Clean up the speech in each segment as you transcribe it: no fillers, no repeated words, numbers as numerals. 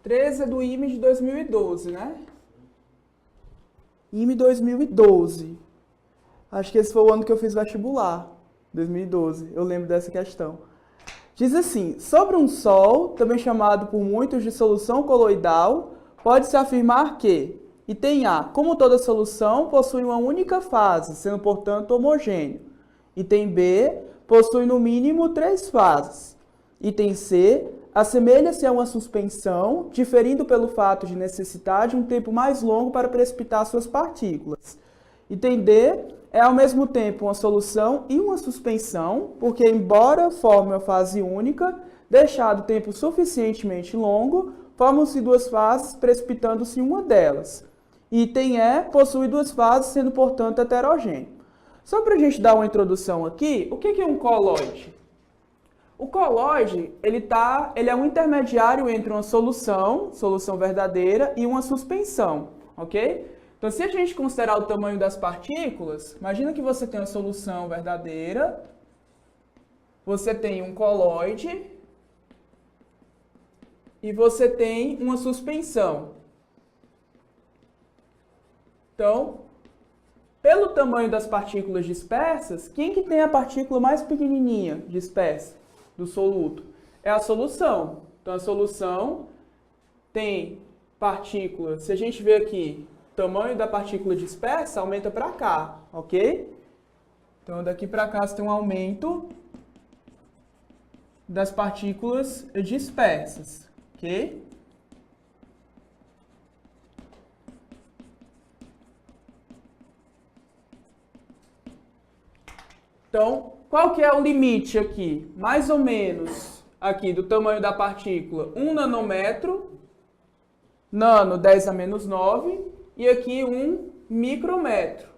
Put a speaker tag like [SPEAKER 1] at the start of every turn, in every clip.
[SPEAKER 1] 13 é do IME de 2012, né? IME 2012. Acho que esse foi o ano que eu fiz vestibular, 2012. Eu lembro dessa questão. Diz assim, sobre um Sol, também chamado por muitos de solução coloidal, pode-se afirmar que, item A, como toda solução, possui uma única fase, sendo, portanto, homogêneo. Item B, possui no mínimo 3 fases. Item C, assemelha-se a uma suspensão, diferindo pelo fato de necessitar de um tempo mais longo para precipitar suas partículas. Item D, é ao mesmo tempo uma solução e uma suspensão, porque embora forme uma fase única, deixado tempo suficientemente longo, formam-se 2 fases, precipitando-se uma delas. Item E, possui 2 fases, sendo, portanto, heterogêneo. Só para a gente dar uma introdução aqui, o que é um coloide? O coloide, ele é um intermediário entre uma solução verdadeira, e uma suspensão, ok? Então, se a gente considerar o tamanho das partículas, imagina que você tem uma solução verdadeira, você tem um coloide e você tem uma suspensão. Então, pelo tamanho das partículas dispersas, quem que tem a partícula mais pequenininha dispersa do soluto? É a solução. Então, a solução tem partículas, se a gente ver aqui, o tamanho da partícula dispersa aumenta para cá, ok? Então, daqui para cá você tem um aumento das partículas dispersas, ok? Então, qual que é o limite aqui? Mais ou menos aqui do tamanho da partícula, 1 nanômetro, nano 10 a menos 9, e aqui 1 micrômetro,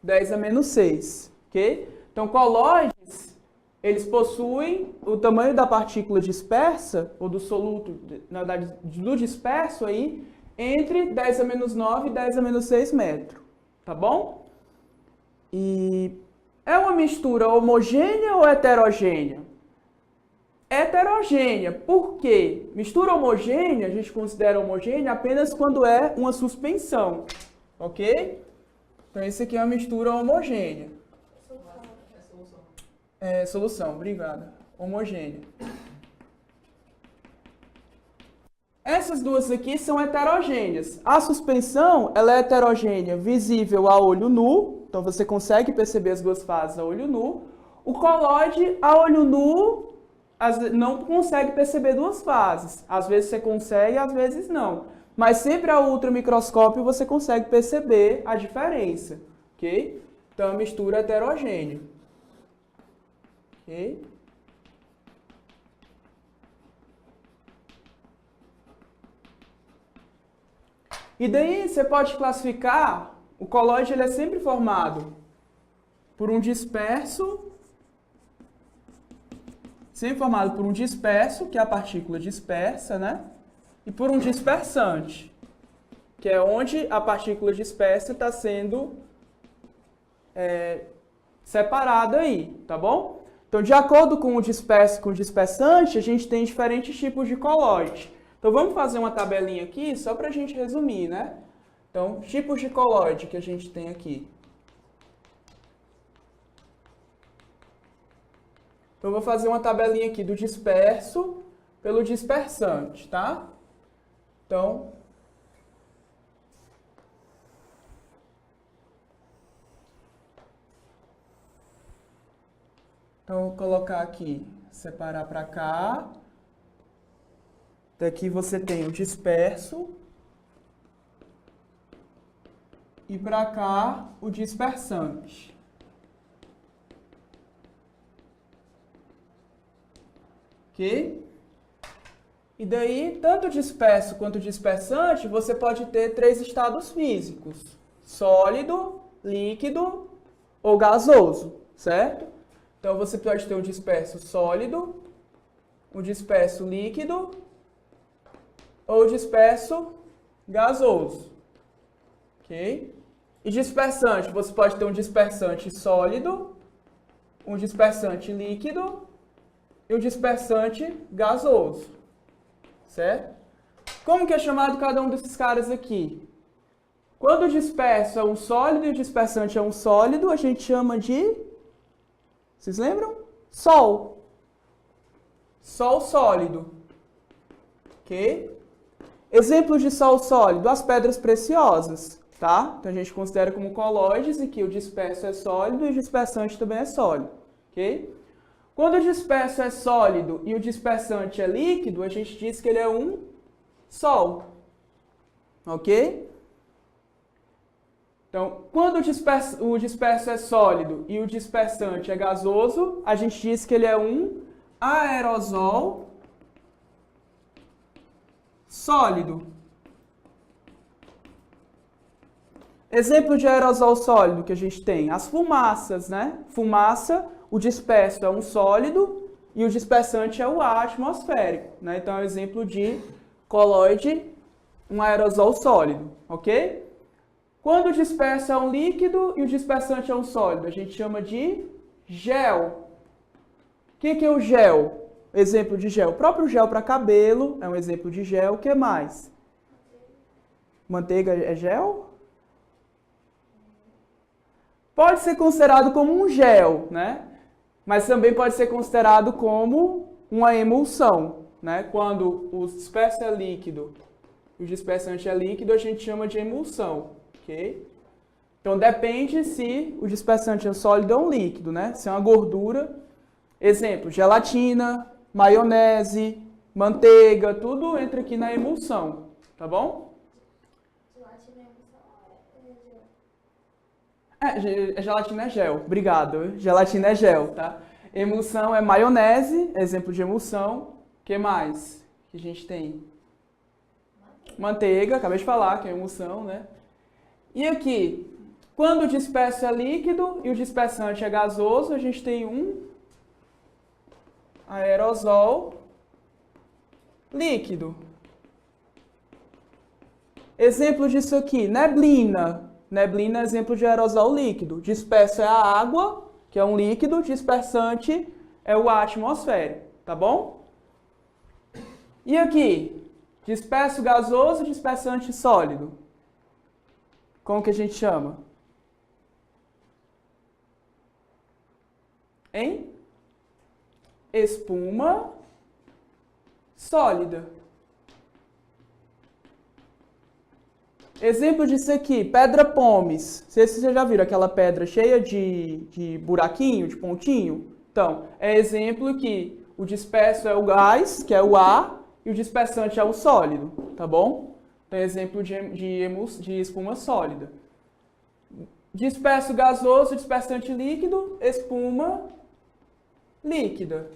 [SPEAKER 1] 10 a menos 6, ok? Então, coloides, eles possuem o tamanho da partícula dispersa, ou do soluto, na verdade, do disperso aí, entre 10 a menos 9 e 10 a menos 6 metros, tá bom? E é uma mistura homogênea ou heterogênea? Heterogênea. Por quê? Mistura homogênea, a gente considera homogênea apenas quando é uma suspensão, ok? Então, esse aqui é uma mistura homogênea. Solução, obrigada. Homogênea. Essas duas aqui são heterogêneas. A suspensão, ela é heterogênea, visível a olho nu, então você consegue perceber as duas fases a olho nu. O coloide, a olho nu, não consegue perceber duas fases. Às vezes você consegue, às vezes não. Mas sempre a ultramicroscópio você consegue perceber a diferença, ok? Então, é uma mistura heterogênea. Ok? E daí você pode classificar, o coloide ele é sempre formado por um disperso, que é a partícula dispersa, né? E por um dispersante, que é onde a partícula dispersa está sendo separada aí, tá bom? Então, de acordo com o disperso e com o dispersante, a gente tem diferentes tipos de coloide. Então, vamos fazer uma tabelinha aqui, só para a gente resumir, né? Então, tipos de coloide que a gente tem aqui. Então, eu vou fazer uma tabelinha aqui do disperso pelo dispersante, tá? Então, vou colocar aqui, separar para cá. Daqui você tem o disperso. E para cá, o dispersante. Ok? E daí, tanto o disperso quanto o dispersante, você pode ter 3 estados físicos: sólido, líquido ou gasoso, certo? Então, você pode ter um disperso sólido, um disperso líquido ou disperso gasoso, ok? E dispersante, você pode ter um dispersante sólido, um dispersante líquido e um dispersante gasoso, certo? Como que é chamado cada um desses caras aqui? Quando o disperso é um sólido e o dispersante é um sólido, a gente chama de... Vocês lembram? Sol. Sol sólido. Ok? Exemplos de sol sólido, as pedras preciosas, tá? Então a gente considera como colóides e que o disperso é sólido e o dispersante também é sólido, ok? Quando o disperso é sólido e o dispersante é líquido, a gente diz que ele é um sol, ok? Então, quando o disperso é sólido e o dispersante é gasoso, a gente diz que ele é um aerosol sólido. Exemplo de aerosol sólido que a gente tem, as fumaças, né? Fumaça, o disperso é um sólido e o dispersante é o ar atmosférico, né? Então é um exemplo de colóide, um aerosol sólido, ok? Quando o disperso é um líquido e o dispersante é um sólido, a gente chama de gel. O que é o gel? Exemplo de gel. O próprio gel para cabelo é um exemplo de gel. O que mais? Manteiga é gel? Pode ser considerado como um gel, né? Mas também pode ser considerado como uma emulsão, né? Quando o disperso é líquido e o dispersante é líquido, a gente chama de emulsão. Okay? Então depende se o dispersante é sólido ou um líquido, né? Se é uma gordura, exemplo, gelatina, maionese, manteiga, tudo entra aqui na emulsão, tá bom?
[SPEAKER 2] Gelatina é gel.
[SPEAKER 1] Gelatina é gel, obrigado. Gelatina é gel, tá? Emulsão é maionese, exemplo de emulsão. O que mais que a gente tem? Manteiga, acabei de falar que é emulsão, né? E aqui, quando o disperso é líquido e o dispersante é gasoso, a gente tem um aerosol líquido. Exemplo disso aqui, neblina. Neblina é exemplo de aerosol líquido. Disperso é a água, que é um líquido, dispersante é o ar atmosférico, tá bom? E aqui, disperso gasoso, dispersante sólido. Como que a gente chama? Hein? Espuma sólida. Exemplo disso aqui, pedra pómez. Vocês já viram aquela pedra cheia de buraquinho, de pontinho? Então, é exemplo que o disperso é o gás, que é o ar, e o dispersante é o sólido, tá bom? Então, é exemplo de espuma sólida. Disperso gasoso, dispersante líquido, espuma líquida.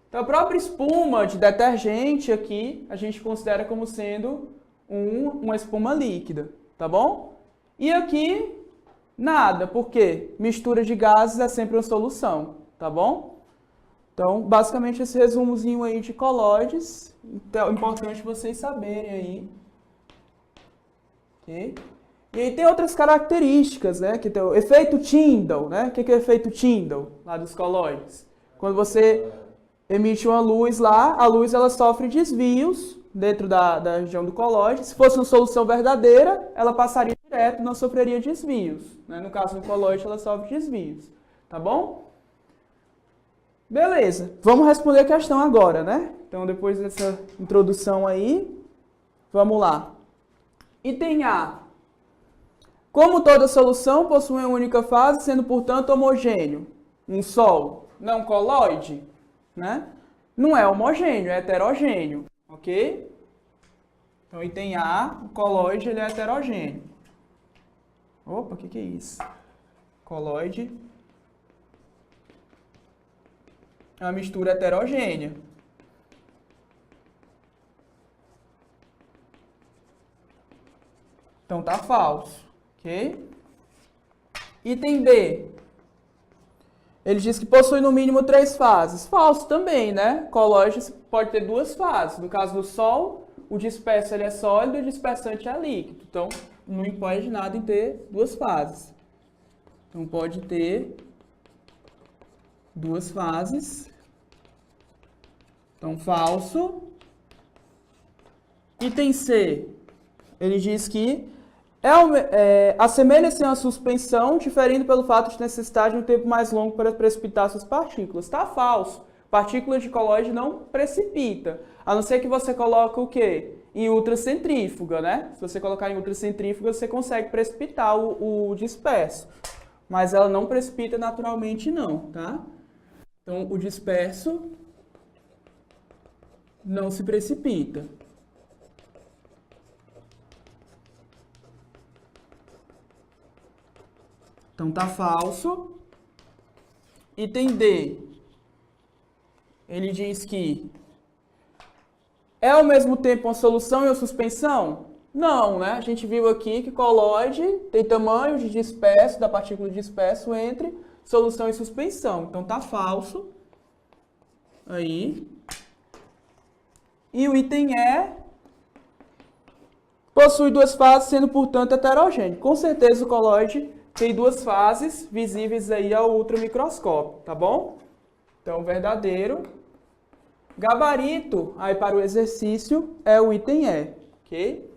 [SPEAKER 1] Então, a própria espuma de detergente aqui, a gente considera como sendo uma espuma líquida, tá bom? E aqui, nada, porque mistura de gases é sempre uma solução, tá bom? Então, basicamente, esse resumozinho aí de colóides, então, é importante vocês saberem aí. Okay? E aí tem outras características, né? Que tem o efeito Tyndall, né? O que é o efeito Tyndall, lá dos colóides? Quando você emite uma luz lá, a luz ela sofre desvios dentro da região do colóide. Se fosse uma solução verdadeira, ela passaria direto, não sofreria desvios, né? No caso do colóide, ela sofre desvios, tá bom? Beleza, vamos responder a questão agora, né? Então, depois dessa introdução aí, vamos lá. Item A. Como toda solução possui uma única fase, sendo, portanto, homogêneo. Um Sol não colóide, né? Não é homogêneo, é heterogêneo, ok? Então, item A, o colóide ele é heterogêneo. Opa, o que é isso? Colóide é uma mistura heterogênea. Então tá falso, ok? Item B. Ele diz que possui no mínimo 3 fases. Falso também, né? Colóide pode ter 2 fases. No caso do Sol, o disperso ele é sólido e o dispersante é líquido. Então, não impede nada em ter 2 fases. Então, pode ter 2 fases. Então, falso. Item C, ele diz que assemelha-se a uma suspensão, diferindo pelo fato de necessitar de um tempo mais longo para precipitar suas partículas. Está falso. Partícula de colóide não precipita, a não ser que você coloque o quê? Em ultracentrífuga, né? Se você colocar em ultracentrífuga, você consegue precipitar o disperso. Mas ela não precipita naturalmente não, tá? Então, o disperso não se precipita. Então, tá falso. Item D. Ele diz que é ao mesmo tempo uma solução e uma suspensão? Não, né? A gente viu aqui que colóide tem tamanho de disperso, da partícula de disperso entre solução e suspensão. Então tá falso. Aí. E o item E possui duas fases, sendo portanto heterogêneo. Com certeza o colóide tem duas fases visíveis aí ao ultramicroscópio, tá bom? Então verdadeiro. Gabarito, aí para o exercício, é o item E, ok?